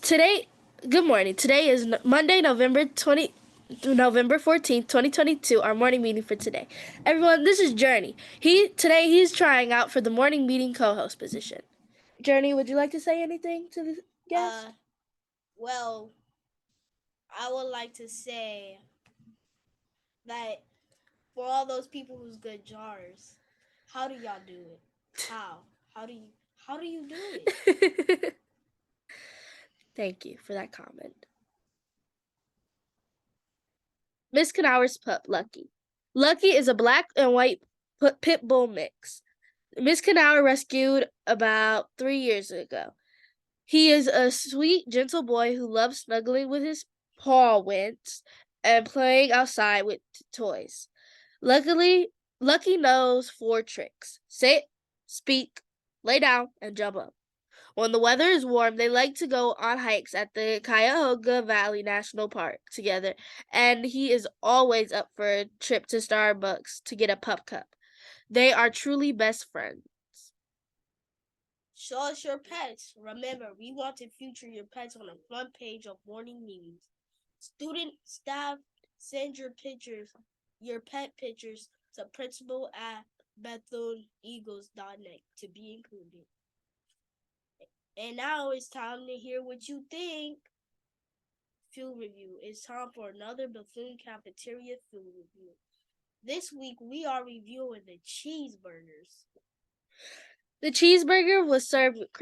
Today, good morning. Today is Monday, November 14th, 2022, our morning meeting for today. Everyone, this is Journey. He's trying out for the morning meeting co-host position. Journey, would you like to say anything to the guest? Well, I would like to say that for all those people who's good jars, how do y'all do it? How? How do you do it? Thank you for that comment. Miss Knauer's pup, Lucky. Lucky is a black and white pit bull mix. Miss Knauer rescued about 3 years ago. He is a sweet, gentle boy who loves snuggling with his paw wints and playing outside with toys. Lucky knows 4 tricks: sit, speak, lay down, and jump up. When the weather is warm, they like to go on hikes at the Cuyahoga Valley National Park together, and he is always up for a trip to Starbucks to get a pup cup. They are truly best friends. Show us your pets. Remember, we want to feature your pets on the front page of morning meetings. Student, staff, send your pet pictures to principal at BethuneEagles.net to be included. And now it's time to hear what you think. Food review. It's time for another Bethune cafeteria food review. This week we are reviewing the cheeseburgers. The cheeseburger was served with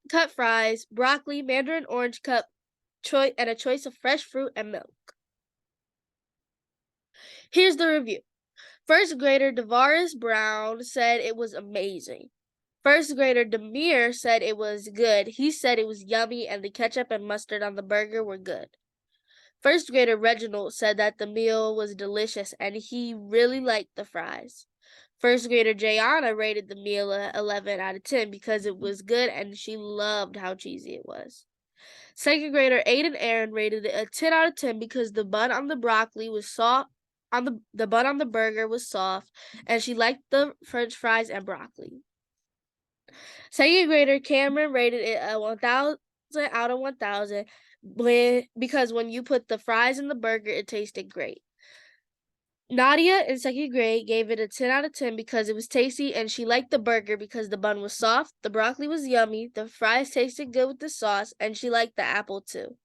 cut fries, broccoli, mandarin orange cup, and a choice of fresh fruit and milk. Here's the review. First grader Devaris Brown said it was amazing. First grader Demir said it was good. He said it was yummy and the ketchup and mustard on the burger were good. First grader Reginald said that the meal was delicious and he really liked the fries. First grader Jayana rated the meal a 11 out of 10 because it was good and she loved how cheesy it was. Second grader Aiden Aaron rated it a 10 out of 10 because the bun on the broccoli was soft, the bun on the burger was soft, and she liked the french fries and broccoli. Second grader Cameron rated it a 1,000 out of 1,000 because when you put the fries in the burger, it tasted great. Nadia in second grade gave it a 10 out of 10 because it was tasty and she liked the burger because the bun was soft, the broccoli was yummy, the fries tasted good with the sauce, and she liked the apple too.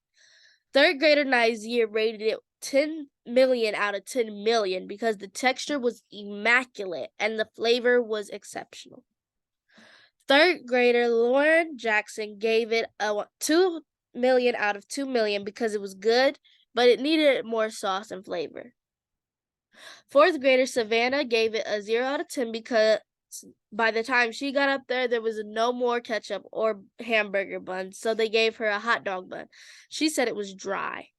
Third grader Nazir rated it 10 million out of 10 million because the texture was immaculate and the flavor was exceptional. Third grader Lauren Jackson gave it a 2 million out of 2 million because it was good, but it needed more sauce and flavor. Fourth grader Savannah gave it a 0 out of 10 because by the time she got up there was no more ketchup or hamburger buns, so they gave her a hot dog bun. She said it was dry.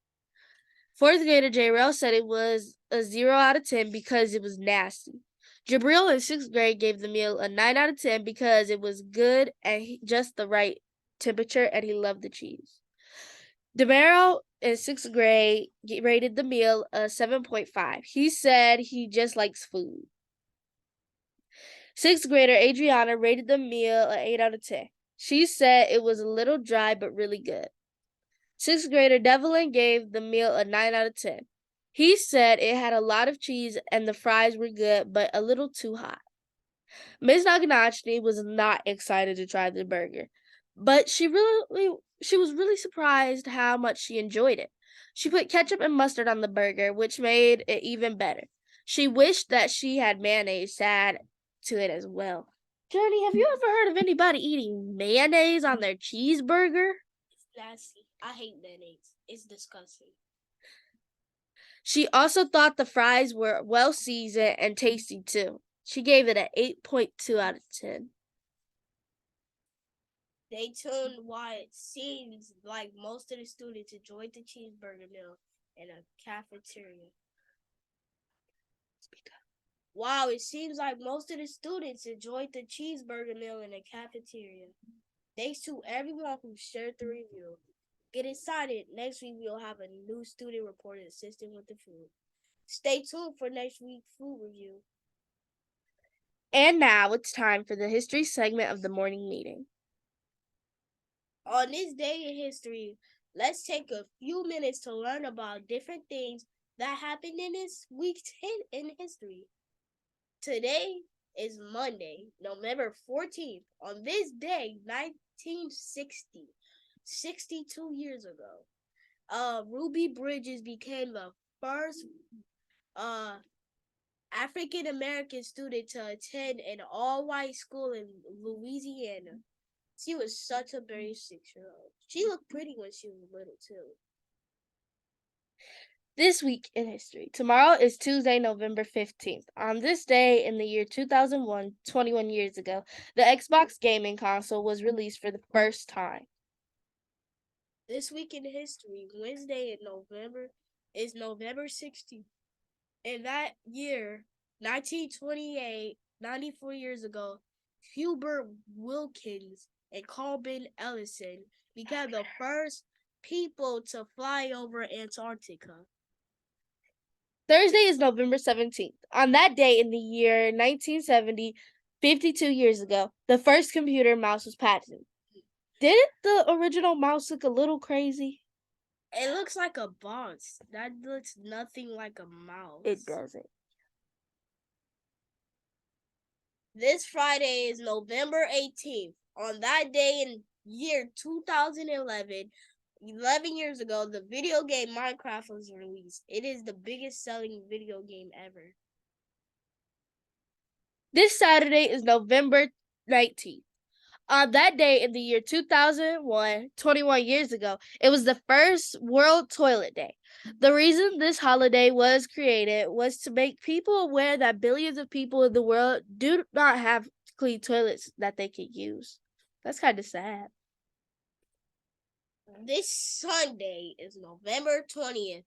Fourth grader Jayrell said it was a 0 out of 10 because it was nasty. Jabril in sixth grade gave the meal a 9 out of 10 because it was good and just the right temperature and he loved the cheese. DeMero in sixth grade rated the meal a 7.5. He said he just likes food. Sixth grader Adriana rated the meal an 8 out of 10. She said it was a little dry but really good. Sixth grader Devlin gave the meal a 9 out of 10. He said it had a lot of cheese and the fries were good but a little too hot. Ms. Naganachny was not excited to try the burger, but she was really surprised how much she enjoyed it. She put ketchup and mustard on the burger, which made it even better. She wished that she had mayonnaise to add to it as well. Journey, have you ever heard of anybody eating mayonnaise on their cheeseburger? It's nasty. I hate mayonnaise. It's disgusting. She also thought the fries were well seasoned and tasty too. She gave it an 8.2 out of 10. They tuned why it seems like most of the students enjoyed the cheeseburger meal in a cafeteria. Wow, it seems like most of the students enjoyed the cheeseburger meal in a cafeteria. Thanks to everyone who shared the review. Get excited. Next week we'll have a new student reporter assisting with the food. Stay tuned for next week's food review. And now it's time for the history segment of the morning meeting. On this day in history, let's take a few minutes to learn about different things that happened in this week's in history. Today is Monday, November 14th. On this day, 1960, 62 years ago, Ruby Bridges became the first African American student to attend an all-white school in Louisiana. She was such a very 6-year-old. She looked pretty when she was little too. This week in history. Tomorrow is Tuesday, November 15th. On this day in the year 2001, 21 years ago, the Xbox gaming console was released for the first time. This week in history, Wednesday in November, is November 16th. In that year, 1928, 94 years ago, Hubert Wilkins and Colbin Ellison became the first people to fly over Antarctica. Thursday is November 17th. On that day in the year 1970, 52 years ago, the first computer mouse was patented. Didn't the original mouse look a little crazy? It looks like a box. That looks nothing like a mouse. It doesn't. This Friday is November 18th. On that day in year 2011, 11 years ago, the video game Minecraft was released. It is the biggest selling video game ever. This Saturday is November 19th. On that day in the year 2001, 21 years ago, it was the first World Toilet Day. The reason this holiday was created was to make people aware that billions of people in the world do not have clean toilets that they can use. That's kind of sad. This Sunday is November 20th.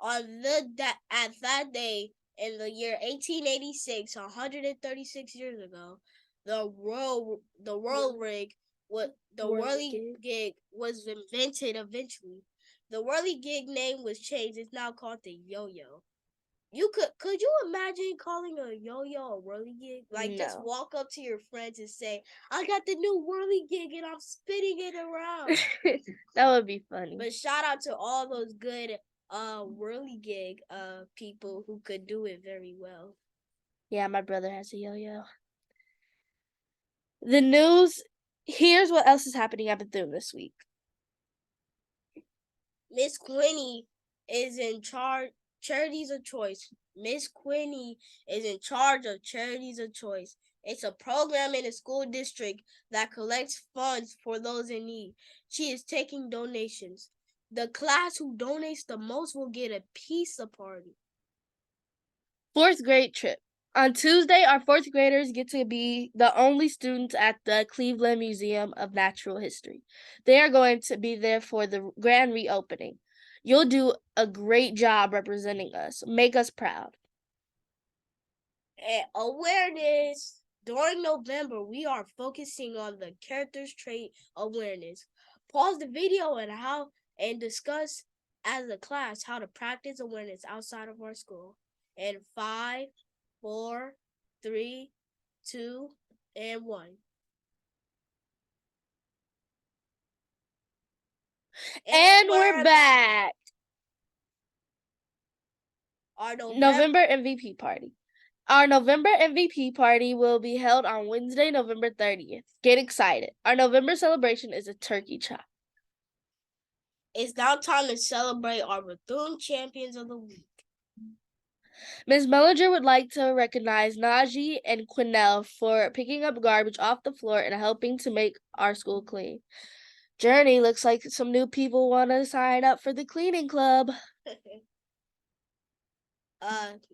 At that day in the year 1886, 136 years ago, the whirligig was invented eventually. The whirligig name was changed. It's now called the yo-yo. Could you imagine calling a yo-yo a whirligig? Like just No. walk up to your friends and say, "I got the new whirligig and I'm spinning it around." That would be funny. But shout out to all those good whirligig people who could do it very well. Yeah, my brother has a yo-yo. The news. Here's what else is happening at Bethune this week. Miss Quinny is in charge. Charities of Choice. Miss Quinny is in charge of Charities of Choice. It's a program in a school district that collects funds for those in need. She is taking donations. The class who donates the most will get a pizza party. 4th grade trip. On Tuesday, our 4th graders get to be the only students at the Cleveland Museum of Natural History. They are going to be there for the grand reopening. You'll do a great job representing us. Make us proud. And awareness. During November, we are focusing on the characters trait awareness. Pause the video and discuss as a class how to practice awareness outside of our school. And 5, 4, 3, 2, and 1. And we're back. Our November MVP party. Our November MVP party will be held on Wednesday, November 30th. Get excited. Our November celebration is a turkey chop. It's now time to celebrate our Bethune champions of the week. Ms. Mellinger would like to recognize Najee and Quinnell for picking up garbage off the floor and helping to make our school clean. Journey, looks like some new people want to sign up for the cleaning club.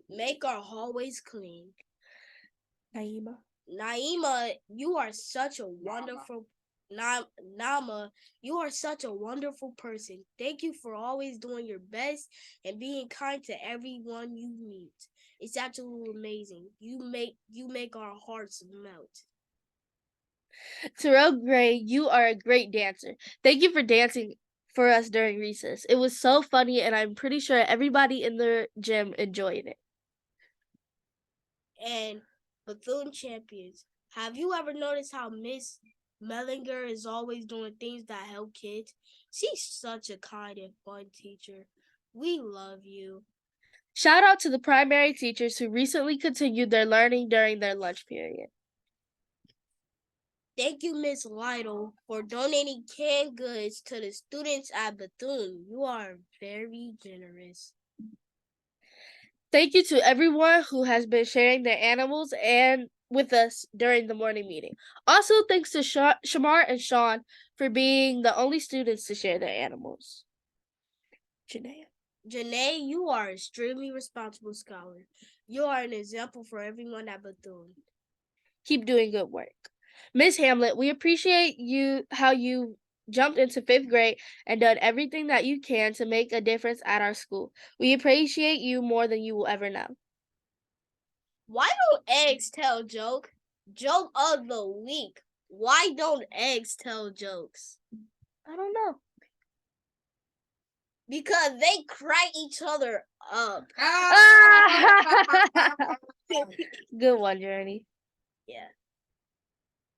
Make our hallways clean. Naima, you are such a wonderful Nama, you are such a wonderful person. Thank you for always doing your best and being kind to everyone you meet. It's absolutely amazing. You make our hearts melt. Terrell Gray, you are a great dancer. Thank you for dancing for us during recess. It was so funny, and I'm pretty sure everybody in the gym enjoyed it. And Bethune champions, have you ever noticed how Miss Mellinger is always doing things that help kids. She's such a kind and fun teacher. We love you. Shout out to the primary teachers who recently continued their learning during their lunch period. Thank you, Miss Lytle, for donating canned goods to the students at Bethune. You are very generous. Thank you to everyone who has been sharing their animals and with us during the morning meeting. Also, thanks to Shamar and Sean for being the only students to share their animals. Janae, you are an extremely responsible scholar. You are an example for everyone at Bethune. Keep doing good work. Miss Hamlet, we appreciate how you jumped into 5th grade and done everything that you can to make a difference at our school. We appreciate you more than you will ever know. Why don't eggs tell joke? Joke of the week. Why don't eggs tell jokes? I don't know. Because they crack each other up. Good one, Journey. Yeah.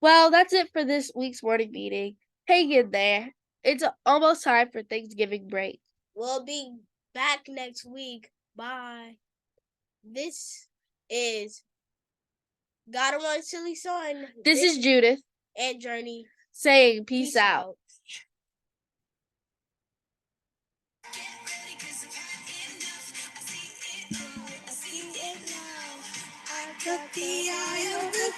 Well, that's it for this week's morning meeting. Hang in there. It's almost time for Thanksgiving break. We'll be back next week. Bye. This is Gotta Run Silly Son. This is Judith and Journey saying peace out. Got the eye of the